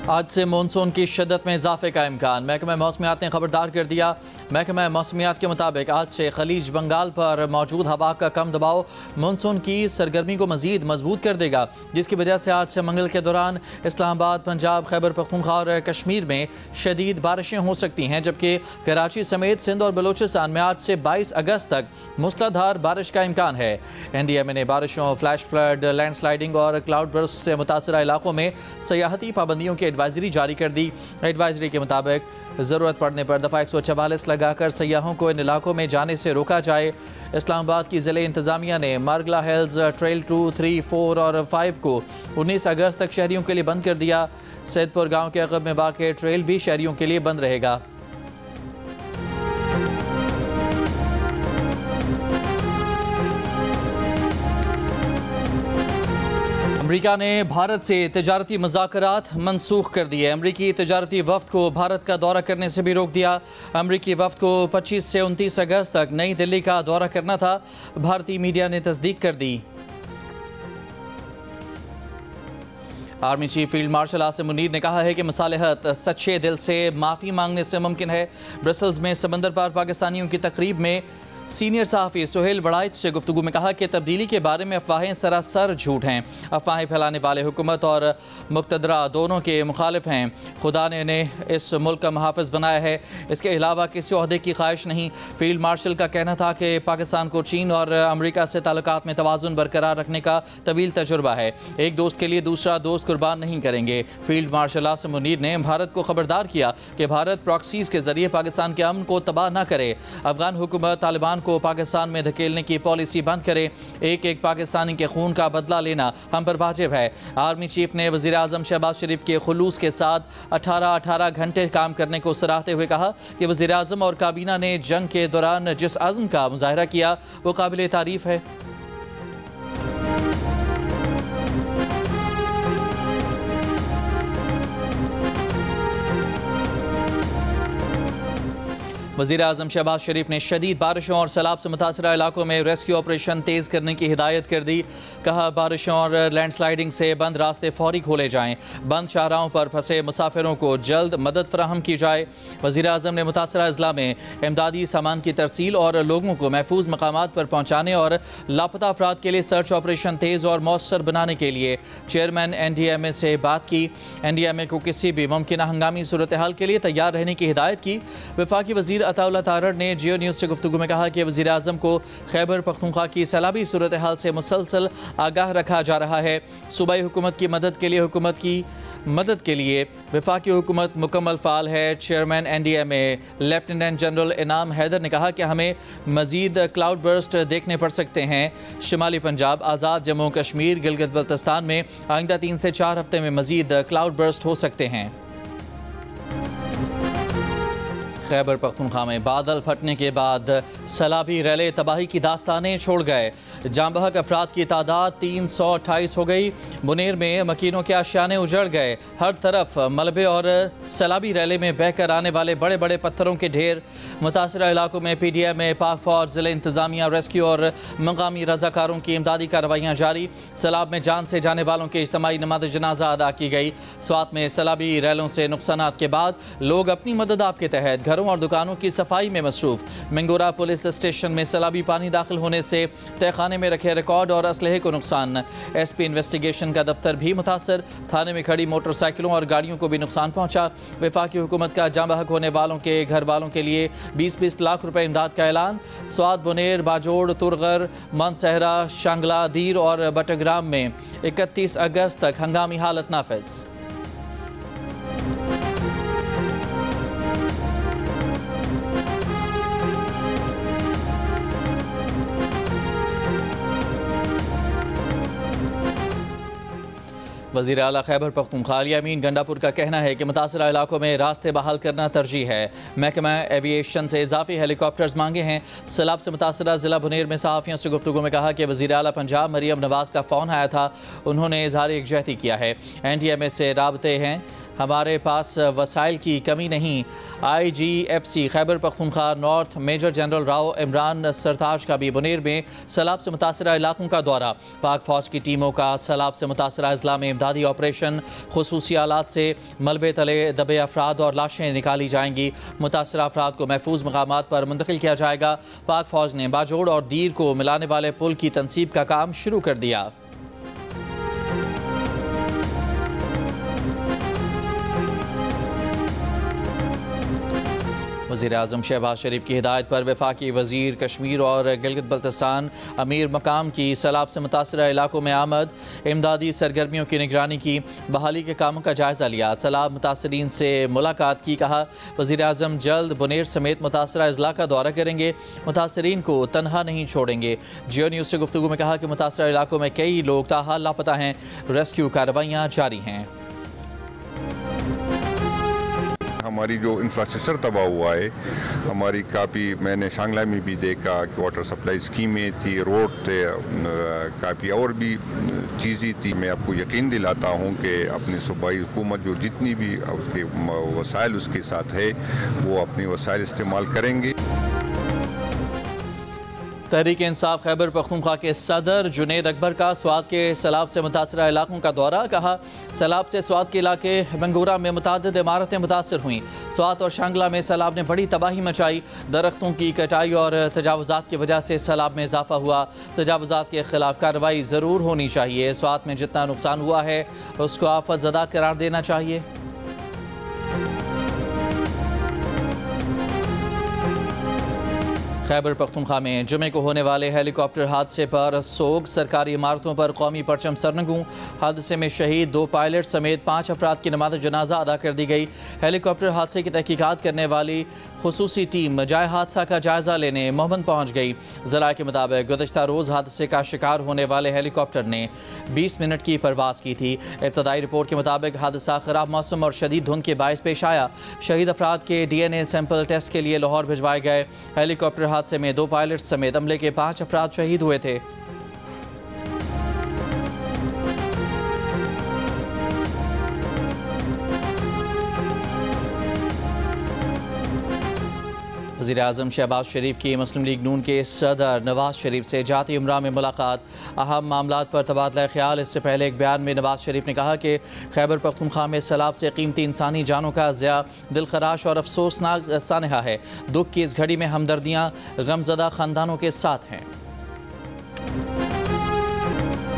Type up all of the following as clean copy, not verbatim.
आज से मानसून की शिद्दत में इजाफे का इम्कान। महकमा मौसमियात ने खबरदार कर दिया। महकमा मौसमियात के मुताबिक आज से खलीज बंगाल पर मौजूद हवा का कम दबाव मानसून की सरगर्मी को मजीद मजबूत कर देगा, जिसकी वजह से आज से मंगल के दौरान इस्लामाबाद, पंजाब, खैबर पख्तूनख्वा और कश्मीर में शदीद बारिशें हो सकती हैं, जबकि कराची समेत सिंध और बलूचिस्तान में आज से 22 अगस्त तक मूसलाधार बारिश का इम्कान है। NDMA ने बारिशों, फ्लैश फ्लड, लैंड स्लाइडिंग और क्लाउड बर्स्ट से मुतासरा इलाकों में सियाहती पाबंदियों की एडवाइजरी जारी कर दी। एडवाइजरी के मुताबिक ज़रूरत पड़ने पर दफ़ा 144 लगाकर सयाहों को इन इलाकों में जाने से रोका जाए। इस्लामाबाद की ज़िले इंतज़ामिया ने मारगला हिल्स, ट्रेल 2, 3, 4 और 5 को 19 अगस्त तक शहरियों के लिए बंद कर दिया। सैदपुर गाँव के अक़ब में वाक़ ट्रेल भी शहरियों के लिए बंद रहेगा। अमरीका ने भारत से तिजारती मुज़ाकरात मनसूख कर दिए। अमरीकी तिजारती वफ़द को भारत का दौरा करने से भी रोक दिया। अमरीकी वफ़द को 25 से 29 अगस्त तक नई दिल्ली का दौरा करना था, भारतीय मीडिया ने तस्दीक कर दी। Army chief field marshal Asim Munir ने कहा है कि मसालहत सच्चे दिल से माफ़ी मांगने से मुमकिन है। ब्रसल्स में समंदर पार पाकिस्तानियों की तकरीब में सीनियर सहाफ़ी सुहेल वड़ाइच से गुफ्तगू में कहा कि तब्दीली के बारे में अफवाहें सरासर झूठ हैं। अफवाहें फैलाने वाले हुकूमत और मुक़तदरा दोनों के मुखालिफ हैं। खुदा ने इन्हें इस मुल्क का मुहाफ़िज़ बनाया है, इसके अलावा किसी ओहदे की ख्वाहिश नहीं। फील्ड मार्शल का कहना था कि पाकिस्तान को चीन और अमरीका से ताल्लुकात में तवाज़ुन बरकरार रखने का तवील तजुर्बा है। एक दोस्त के लिए दूसरा दोस्त कुर्बान नहीं करेंगे। फील्ड मार्शल आसिम मुनीर ने भारत को खबरदार किया कि भारत प्रॉक्सीज़ के ज़रिए पाकिस्तान के अमन को तबाह न करे। अफगान हुकूमत तालिबान को पाकिस्तान में धकेलने की पॉलिसी बंद करे। एक एक पाकिस्तानी के खून का बदला लेना हम पर वाजिब है। आर्मी चीफ ने वज़ीर आज़म शहबाज शरीफ के खुलूस के साथ 18 घंटे काम करने को सराहते हुए कहा कि वज़ीर आज़म और काबीना ने जंग के दौरान जिस अज़्म का मुज़ाहिरा किया वो काबिल तारीफ़ है। वज़ीर आज़म शहबाज शरीफ ने शदीद बारिशों और सैलाब से मुतासरा इलाकों में रेस्क्यू ऑपरेशन तेज़ करने की हिदायत कर दी। कहा बारिशों और लैंड स्लाइडिंग से बंद रास्ते फौरी खोले जाएँ, बंद शाहराहों पर फंसे मुसाफिरों को जल्द मदद फराहम की जाए। वज़ीर आज़म ने मुतासरा अज़ला में इमदादी सामान की तरसील और लोगों को महफूज मकामात पर पहुँचाने और लापता अफराद के लिए सर्च ऑपरेशन तेज़ और मौसर बनाने के लिए चेयरमैन NDMA से बात की। NDMA को किसी भी मुमकिन हंगामी सूरत हाल के लिए तैयार रहने की हिदायत की। वफाकी वज़ीर अताउल्लाह तारड़ ने जियो न्यूज़ से गुफ्तगू में कहा कि वज़ीर आज़म को खैबर पख्तूनख्वा की सैलाबी सूरत हाल से मुसलसल आगाह रखा जा रहा है। सूबाई हुकूमत की मदद के लिए वफाकी हुकूमत मुकम्मल फ़ाल है। चेयरमैन NDMA लेफ्टिनेंट जनरल इनाम हैदर ने कहा कि हमें मज़ीद क्लाउड बर्स्ट देखने पड़ सकते हैं। शुमाली पंजाब, आज़ाद जम्मू कश्मीर, गिलगित बल्तिस्तान में आइंदा 3 से 4 हफ्ते में मज़ीद क्लाउड बर्स्ट हो सकते हैं। खैबर पख्तूनख्वा में बादल फटने के बाद सैलाबी रैले तबाही की दास्तानें छोड़ गए। जाँ बहक अफराद की तादाद 328 हो गई। मुनेर में मकीनों के आशियाने उजड़ गए। हर तरफ मलबे और सैलाबी रैले में बहकर आने वाले बड़े बड़े पत्थरों के ढेर। मुतासरा इलाकों में PDMA, पाक फौज, ज़िले इंतज़ामिया, रेस्क्यू और मकामी रज़ाकारों की इमदादी कार्रवाइयाँ जारी। सैलाब में जान से जाने वालों के इज्तिमाई नमाज़ जनाजा अदा की गई। स्वात में सैलाबी रैलों से नुकसानात के बाद लोग अपनी मदद आप के तहत घरों और दुकानों की सफाई में मसरूफ। मंगोरा पुलिस स्टेशन में सैलाबी पानी दाखिल होने से तहखाने में रखे रिकॉर्ड और असलहे को नुकसान। SP इन्वेस्टिगेशन का दफ्तर भी मुतासर। थाने में खड़ी मोटरसाइकिलों और गाड़ियों को भी नुकसान पहुंचा। वफाकी हुकूमत का जाँ बहक होने वालों के घर वालों के लिए 20-20 लाख रुपए इमदाद का ऐलान। स्वात, बुनेर, बाजोड़, तुरगर, मनसहरा, शांगला, दीर और बटग्राम में 31 अगस्त तक हंगामी हालत नाफिज। वज़ीर आला खैबर पख्तूनख्वा अमीन गंडापुर का कहना है कि मुतासरा इलाकों में रास्ते बहाल करना तरजीह है। महकमा एविएशन से इजाफी हेलीकॉप्टर्स मांगे हैं। सैलाब से मुतासरा ज़िला बुनेर में सहाफ़ियों से गुफ्तगू में कहा कि वज़ीर आला पंजाब मरियम नवाज़ का फ़ोन आया था, उन्होंने इज़हार यकजहती किया है। NDMA से राबते हैं। हमारे पास वसाइल की कमी नहीं। IGFC Khyber Pakhtunkhwa north major general Rao Imran Sartaj का भी बुनेर में सैलाब से मुतासरा इलाकों का दौरा। पाक फौज की टीमों का सैलाब से मुतासरा अजला में इमदादी ऑपरेशन। खुसूसी आलात से मलबे तले दबे अफराद और लाशें निकाली जाएंगी। मुतासरा अफराद को महफूज मकामात पर मुंतकिल किया जाएगा। पाक फौज ने बाजोड़ और दीर को मिलाने वाले पुल की तनसीब का काम शुरू कर दिया। वज़ीर-ए-आज़म शहबाज शरीफ की हिदायत पर वफाकी वज़ीर कश्मीर और गिलगित बल्तिस्तान अमीर मकाम की सैलाब से मुतासरा इलाकों में आमद। इमदादी सरगर्मियों की निगरानी की। बहाली के कामों का जायज़ा लिया। सैलाब मुतासरीन से मुलाकात की। कहा वज़ीर-ए-आज़म जल्द बुनेर समेत मुतासरा अजला का दौरा करेंगे। मुतासरीन को तनहा नहीं छोड़ेंगे। जियो न्यूज़ से गुफ्तगू में कहा कि मुतासरा इलाकों में कई लोग ताहाल लापता हैं। रेस्क्यू कार्रवाइयाँ जारी हैं। हमारी जो इंफ्रास्ट्रक्चर तबाह हुआ है, हमारी काफ़ी मैंने शांगला में भी देखा कि वाटर सप्लाई स्कीमें थी, रोड थे, काफ़ी और भी चीज़ें थी। मैं आपको यकीन दिलाता हूँ कि अपनी सूबाई हुकूमत जो जितनी भी उसके वसाइल उसके साथ है वो अपने वसाइल इस्तेमाल करेंगे। तहरीक इंसाफ खैबर पख्तूनख्वा के सदर जुनेद अकबर का स्वात के सैलाब से मुतासरा इलाकों का दौरा। कहा सैलाब से स्वात के इलाके बंगूरा में मुतादिद इमारतें मुतासर हुई। स्वात और शांगला में सैलाब ने बड़ी तबाही मचाई। दरख्तों की कटाई और तजावुजात की वजह से सैलाब में इजाफा हुआ। तजावुजात के खिलाफ कार्रवाई ज़रूर होनी चाहिए। स्वात में जितना नुकसान हुआ है उसको आफत ज़दा करार देना चाहिए। खैबर पख्तूनख्वा में जुमे को होने वाले हेलीकॉप्टर हादसे पर सोग। सरकारी इमारतों पर कौमी परचम सरनगू। हादसे में शहीद 2 पायलट समेत 5 अफराद की नमाज़ जनाजा अदा कर दी गई। हेलीकॉप्टर हादसे की तहकीकात करने वाली खुसूसी टीम जाए हादसा का जायज़ा लेने मोहम्मद पहुँच गई। ज़रा के मुताबिक गुज़श्ता रोज़ हादसे का शिकार होने वाले हेलीकॉप्टर ने 20 मिनट की परवाज़ की थी। इब्तदाई रिपोर्ट के मुताबिक हादसा ख़राब मौसम और शदीद धुंध के बायस पेश आया। शहीद अफराद के DNA सैंपल टेस्ट के लिए लाहौर भिजवाए गए। हेलीकॉप्टर हादसे में 2 पायलट समेत अमले के 5 अफराद शहीद हुए थे। वज़ीर-ए-आज़म शहबाज शरीफ की मुस्लिम लीग नून के सदर नवाज शरीफ से जाती उम्रा में मुलाकात। अहम मामलात पर तबादला ख्याल। इससे पहले एक बयान में नवाज शरीफ ने कहा कि खैबर पख्तूनख्वा में सैलाब से कीमती इंसानी जानों का ज़िया दिलखराश और अफसोसनाक सानहा है। दुख की इस घड़ी में हमदर्दियाँ गमज़दा ख़ानदानों के साथ हैं।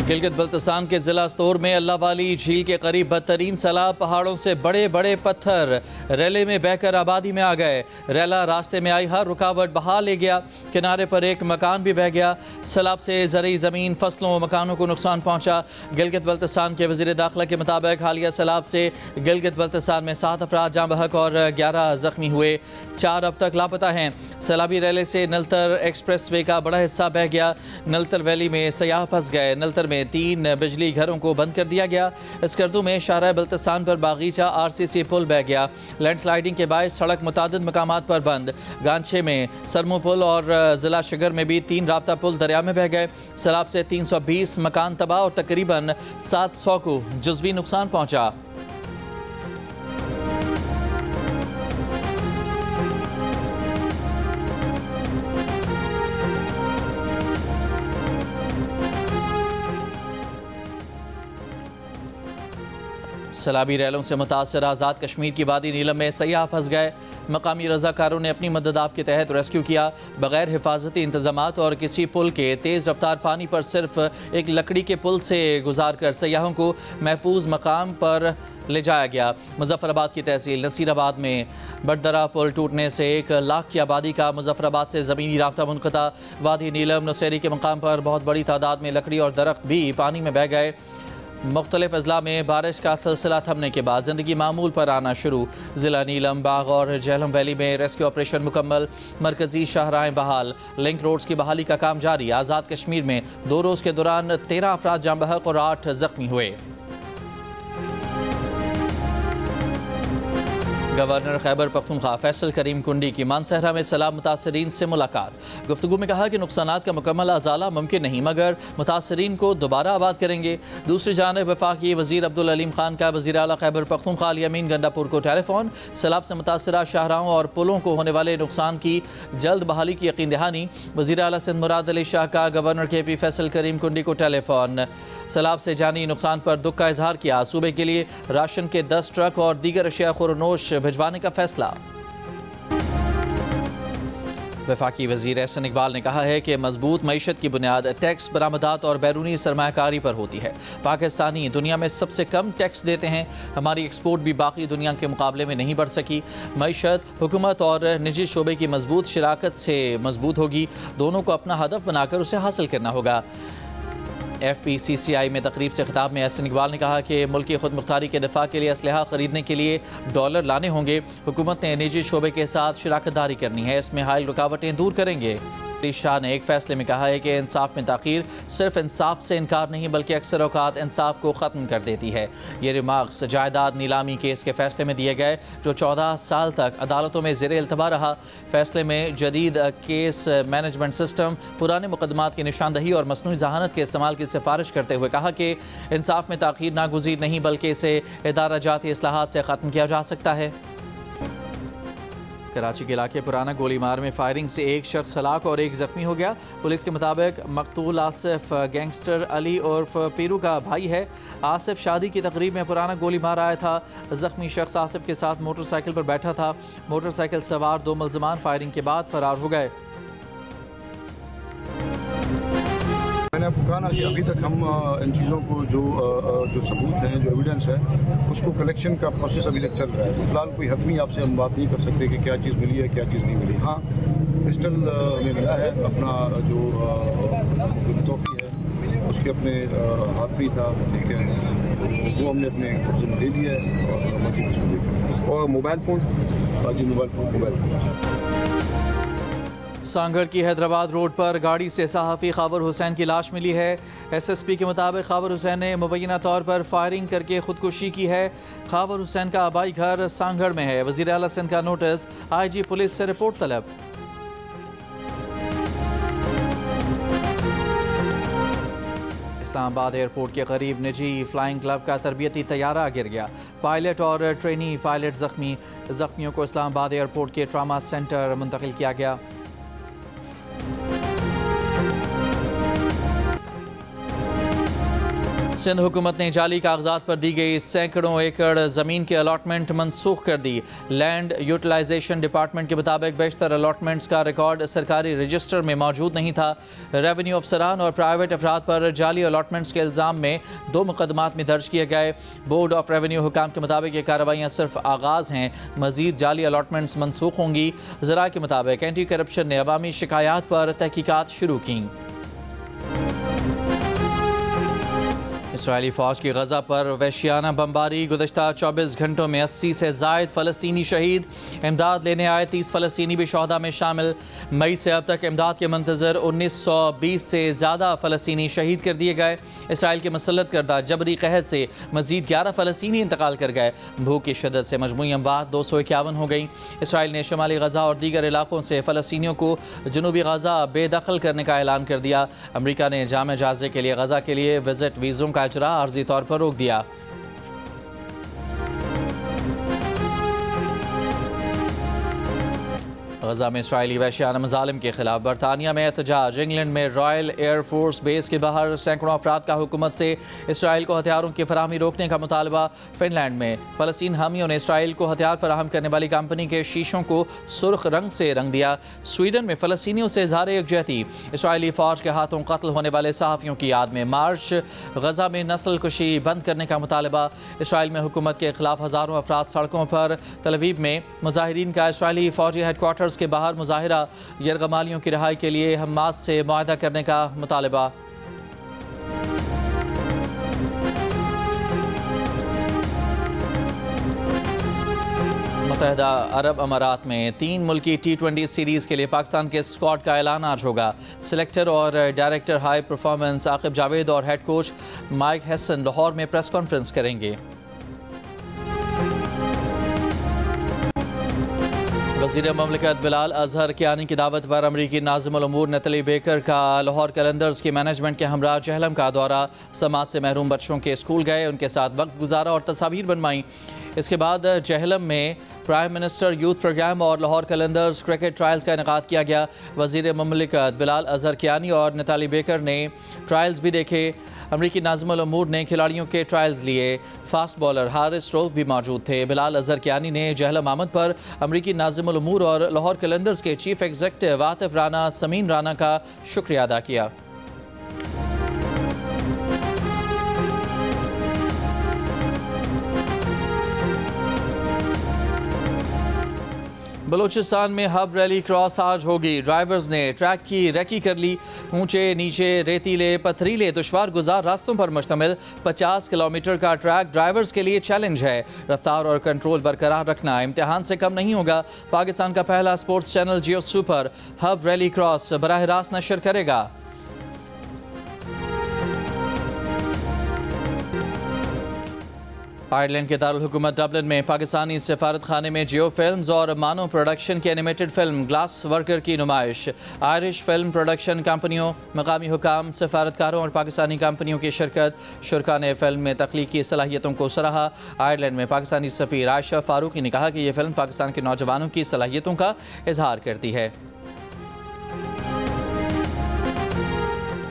गिलगित बल्तिस्तान के ज़िला स्तोर में अल्लाह वाली झील के करीब बदतरीन सैलाब। पहाड़ों से बड़े बड़े पत्थर रेले में बहकर आबादी में आ गए। रेला रास्ते में आई हर रुकावट बहा ले गया। किनारे पर एक मकान भी बह गया। सैलाब से ज़रई ज़मीन, फसलों व मकानों को नुकसान पहुँचा। गिलगित बल्तिस्तान के वज़ीर दाखिला के मुताबिक हालिया सैलाब से गिलगित बल्तिस्तान में 7 अफराद जाँ बहक और 11 ज़ख्मी हुए। 4 अब तक लापता हैं। सैलाबी रेले से नलतर एक्सप्रेस वे का बड़ा हिस्सा बह गया। नलतर वैली में सयाह फंस गए। नलतर में 3 बिजली घरों को बंद कर दिया गया। स्कर्दू में शाहराह बल्तिस्तान पर बागीचा RCC पुल बह गया। लैंडस्लाइडिंग के बायस सड़क मुतादिद मकामात पर बंद। गांछे में सरमू पुल और ज़िला शिगर में भी 3 राब्ता पुल दरिया में बह गए। सैलाब से 320 मकान तबाह और तकरीबन 700 को जुज़वी नुकसान पहुँचा। सैलाबी रैलों से मुतासर आज़ाद कश्मीर की वादी नीलम में सयाह फंस गए। मकामी रज़ाकारों ने अपनी मदद आप के तहत रेस्क्यू किया। बगैर हिफाजती इंतजामात और किसी पुल के तेज़ रफ्तार पानी पर सिर्फ एक लकड़ी के पुल से गुजार कर सयाहों को महफूज मकाम पर ले जाया गया। मुजफ्फराबाद की तहसील नसीराबाद में बड़दरा पुल टूटने से 1 लाख की आबादी का मुजफ्फराबाद से ज़मीनी राब्ता मुनक़ता। वादी नीलम नौशेरी के मकाम पर बहुत बड़ी तादाद में लकड़ी और दरख्त भी पानी में बह गए। मुख्तलिफ अजला में बारिश का सिलसिला थमने के बाद ज़िंदगी मामूल पर आना शुरू। ज़िला नीलम, बाग और झेलम वैली में रेस्क्यू ऑपरेशन मुकम्मल। मरकज़ी शाहराहें बहाल। लिंक रोड्स की बहाली का काम जारी। आज़ाद कश्मीर में 2 रोज़ के दौरान 13 अफराद जाँ बहक और 8 ज़ख्मी हुए। गवर्नर खैबर पख्तूनख्वा फैसल करीम कुंडी की मानसहरा में सैलाब मुतासरीन से मुलाकात। गुफ्तगू में कहा कि नुकसानात का मुकम्मल अजाला मुमकिन नहीं, मगर मुतासरीन को दोबारा आबाद करेंगे। दूसरी जानब वफाकी वज़ीर अब्दुल अलीम खान का वज़ीर आला खैबर पख्तूनख्वा अली अमीन गंडापुर को टेलीफोन। सैलाब से मुतासरा शाहराहों और पुलों को होने वाले नुकसान की जल्द बहाली की यकीन दहानी। वज़ीर आला सिंध मुराद अली शाह का गवर्नर KP फैसल करीम कुंडी को टेलीफोन। सैलाब से जानी नुकसान पर दुख का इजहार किया। सूबे के लिए राशन के 10 ट्रक और दीगर अशिया खुरनोश भिजवाने का फैसला। वफाकी वज़ीर एहसन इकबाल ने कहा है कि मजबूत मईशत की बुनियाद टैक्स बरामदात और बैरूनी सरमायाकारी पर होती है। पाकिस्तानी दुनिया में सबसे कम टैक्स देते हैं। हमारी एक्सपोर्ट भी बाकी दुनिया के मुकाबले में नहीं बढ़ सकी। मईशत हुकूमत और निजी शोबे की मजबूत शराकत से मजबूत होगी। दोनों को अपना हदफ बनाकर उसे हासिल करना होगा। FPCCI में तकरीब से खिताब में एहसन इकबाल ने कहा कि मुल्क की खुद मुख्तारी के दिफा के लिए असलहा खरीदने के लिए डॉलर लाने होंगे। हुकूमत ने निजी शोबे के साथ शराकत दारी करनी है, इसमें हायल रुकावटें दूर करेंगे। शाह ने एक फैसले में कहा है कि इंसाफ में ताख़ीर सिर्फ इंसाफ से इनकार नहीं बल्कि अक्सर औकात इंसाफ को ख़त्म कर देती है। ये रिमार्क्स जायदाद नीलामी केस के फैसले में दिए गए जो 14 साल तक अदालतों में ज़ेर इल्तवा रहा। फैसले में जदीद केस मैनेजमेंट सिस्टम, पुराने मुकदमात की निशानदही और मसनूई जहानत के इस्तेमाल की सिफारिश करते हुए कहा कि इंसाफ में ताख़ीर नागुज़ीर नहीं बल्कि इसे इदारा जाती इस्लाहात से ख़त्म किया जा सकता है। कराची के इलाके पुराना गोलीमार में फायरिंग से एक शख्स हलाक और एक जख्मी हो गया। पुलिस के मुताबिक मकतूल आसिफ गैंगस्टर अली उर्फ पीरू का भाई है। आसिफ शादी की तकरीब में पुराना गोलीमार आया था। जख्मी शख्स आसिफ के साथ मोटरसाइकिल पर बैठा था। मोटरसाइकिल सवार 2 मुल्ज़िमान फायरिंग के बाद फरार हो गए। मैंने आपको कहा ना कि अभी तक हम इन चीज़ों को जो सबूत हैं, जो एविडेंस है, उसको कलेक्शन का प्रोसेस अभी तक चल रहा है। फिलहाल कोई हतमी आपसे हम बात नहीं कर सकते कि क्या चीज़ मिली है, क्या चीज़ नहीं मिली। हाँ, पिस्टल हमें मिला है, अपना जो तोहफी है उसके अपने हाथ भी था, ठीक है, वो हमने अपने कब्जे में ले लिया है और बाकी उसको देखा। और मोबाइल फ़ोन, जी मोबाइल फ़ोन। सांगड़ की हैदराबाद रोड पर गाड़ी से सहाफ़ी खावर हुसैन की लाश मिली है। SSP के मुताबिक खावर हुसैन ने मुबैना तौर पर फायरिंग करके खुदकुशी की है। खावर हुसैन का आबाई घर सांगड़ में है। वज़ीर आला सिंध का नोटिस, IG पुलिस से रिपोर्ट तलब। इस्लामाबाद एयरपोर्ट के करीब निजी फ्लाइंग क्लब का तरबियती तैयारा गिर गया। पायलट और ट्रेनी पायलट जख्मी। जख्मियों को इस्लामाबाद एयरपोर्ट के ट्रामा सेंटर मुंतकिल किया गया। सिंध हुकूमत ने जाली कागजात पर दी गई सैकड़ों एकड़ ज़मीन के अलॉटमेंट मनसूख कर दी। लैंड यूटिलाइजेशन डिपार्टमेंट के मुताबिक बेशतर अलॉटमेंट्स का रिकॉर्ड सरकारी रजिस्टर में मौजूद नहीं था। रेवेन्यू अफसरान और प्राइवेट अफराद पर जाली अलॉटमेंट्स के इल्ज़ाम में 2 मुकदमात में दर्ज किए गए। बोर्ड ऑफ रेवेन्यू हुकाम के मुताबिक ये कार्रवाइयाँ सिर्फ आगाज़ हैं, मज़ीद जाली अलॉटमेंट्स मनसूख होंगी। ज़रा के मुताबिक एंटी करप्शन ने अवामी शिकायत पर तहकीकात शुरू की। इसराइली फ़ौज की गज़ा पर वहशियाना बमबारी। गुज़श्ता 24 घंटों में 80 से ज़ायद फ़लस्तीनी शहीद। इमदाद लेने आए 30 फ़लस्तीनी भी शोहदा में शामिल। मई से अब तक इमदाद के मंतज़र 1920 से ज़्यादा फ़लस्तीनी शहीद कर दिए गए। इसराइल के मुसल्लत करदा जबरी कहर से मज़ीद 11 फ़लस्तीनी इंतकाल कर गए। भूख की शिद्दत से मजमूई अमवात 251 हो गई। इसराइल ने शुमाली गज़ा और दीगर इलाकों से फ़लस्तीनियों को जनूबी गज़ा बेदखल करने का ऐलान कर दिया। अमरीका ने जाम जाज़े के लिए गज़ा के लिए विज़िट वीज़ों का इजरा आर्जी तौर पर रोक दिया। गज़ा में इसराइली वहशियाना मज़ालिम के खिलाफ बरतानिया में एहतजाज। इंग्लैंड में रॉयल एयर फोर्स बेस के बाहर सैकड़ों अफराद का हुकूमत से इसराइल को हथियारों की फराहमी रोकने का मुतालबा। फिनलैंड में फ़लस्तीन हामियों ने इसराइल को हथियार फराहम करने वाली कंपनी के शीशों को सुर्ख रंग से रंग दिया। स्वीडन में फ़लस्तीनियों से इज़हार यकजहती। इसराइली फ़ौज के हाथों कत्ल होने वाले सहाफ़ियों की याद में मार्च। गज़ा में नस्ल कुशी बंद करने का मुतालबा। इसराइल में हुकूमत के खिलाफ हज़ारों अफराद सड़कों पर। तल अवीव में मुजाहिरीन का इसराइली फ़ौजी हेडक्वार्टर्स के बाहर मुजाहिरा। यरगमालियों की रिहाई के लिए हमास से मुआहदा करने का मुतालबा। मुत्तहिदा अरब अमारात में 3 मुल्की T20 सीरीज़ के लिए पाकिस्तान के स्क्वाड का ऐलान आज होगा। सिलेक्टर और director high performance Aqib Javed और head coach Mike Hesson Lahore में प्रेस कॉन्फ्रेंस करेंगे। वज़ीर ममलिकत बिलाल अजहर कियानी की दावत पर अमरीकी नाज़िमुल उमूर नतली बेकर का लाहौर कलंदर्स की मैनेजमेंट के हमरा जहलम का दौरा। समाज से महरूम बच्चों के स्कूल गए, उनके साथ वक्त गुजारा और तस्वीर बनवाई। इसके बाद जहलम में प्राइम मिनिस्टर यूथ प्रोग्राम और लाहौर कलंदर्स क्रिकेट ट्रायल्स का इनेकाद किया गया। वज़ीर ममलिकत बिलाल अजहर कियानी और नताली बेकर ने ट्रायल्स भी देखे। अमरीकी नाज़िमुल उमूर ने खिलाड़ियों के ट्रायल्स लिए। फास्ट बॉलर हारिस रऊफ भी मौजूद थे। बिलाल अजहर कियानी ने जहलम आमद पर अमरीकी नाज़िमुल उमूर और लाहौर कलंदर्स के चीफ एग्जीक्यूटिव आतिफ राना समीन राना का शुक्रिया अदा किया। बलूचिस्तान में हब रैली क्रॉस आज होगी। ड्राइवर्स ने ट्रैक की रेकी कर ली। ऊंचे नीचे रेतीले पथरीले दुश्वार गुजार रास्तों पर मुश्तमिल 50 किलोमीटर का ट्रैक ड्राइवर्स के लिए चैलेंज है। रफ्तार और कंट्रोल बरकरार रखना इम्तिहान से कम नहीं होगा। पाकिस्तान का पहला स्पोर्ट्स चैनल जियो सुपर हब रैली क्रॉस बराह रास्त नशर करेगा। आयरलैंड के दारुल हुकूमत डबलिन में पाकिस्तानी सफारत खाने में जियो फिल्म्स और मानो प्रोडक्शन की एनिमेटेड फिल्म ग्लास वर्कर की नुमाइश। आयरिश फिल्म प्रोडक्शन कंपनियों, मकामी हुकाम, सफारतकारों और पाकिस्तानी कंपनियों की शिरकत। शुरका ने फिल्म में तख्लीकी सलाहियतों को सराहा। आयरलैंड में पाकिस्तानी सफ़ीर आयशा फारूकी ने कहा कि यह फिल्म पाकिस्तान के नौजवानों की सलाहियतों का इजहार करती है।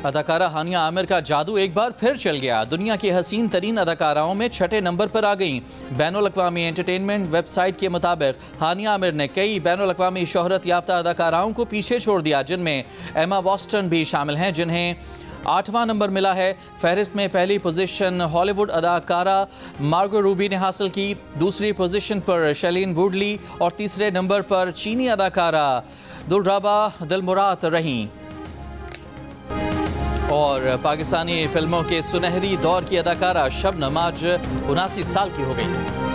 अदाकारा हानिया आमिर का जादू एक बार फिर चल गया। दुनिया की हसीन तरीन अदाकाराओं में छठे नंबर पर आ गईं। बैनुल अक़वामी एंटरटेनमेंट वेबसाइट के मुताबिक हानिया आमिर ने कई बैनुल अक़वामी शोहरत याफ्ता अदाकाराओं को पीछे छोड़ दिया, जिनमें एमा वॉस्टन भी शामिल हैं, जिन्हें 8वां नंबर मिला है। फहरिस्त में पहली पोजीशन हॉलीवुड अदाकारा मार्गो रूबी ने हासिल की। दूसरी पोजीशन पर शैलीन वुडली और तीसरे नंबर पर चीनी अदाकारा दुलराबा दिलमुराद रहीं। और पाकिस्तानी फिल्मों के सुनहरी दौर की अदाकारा शबनम आज 79 साल की हो गई।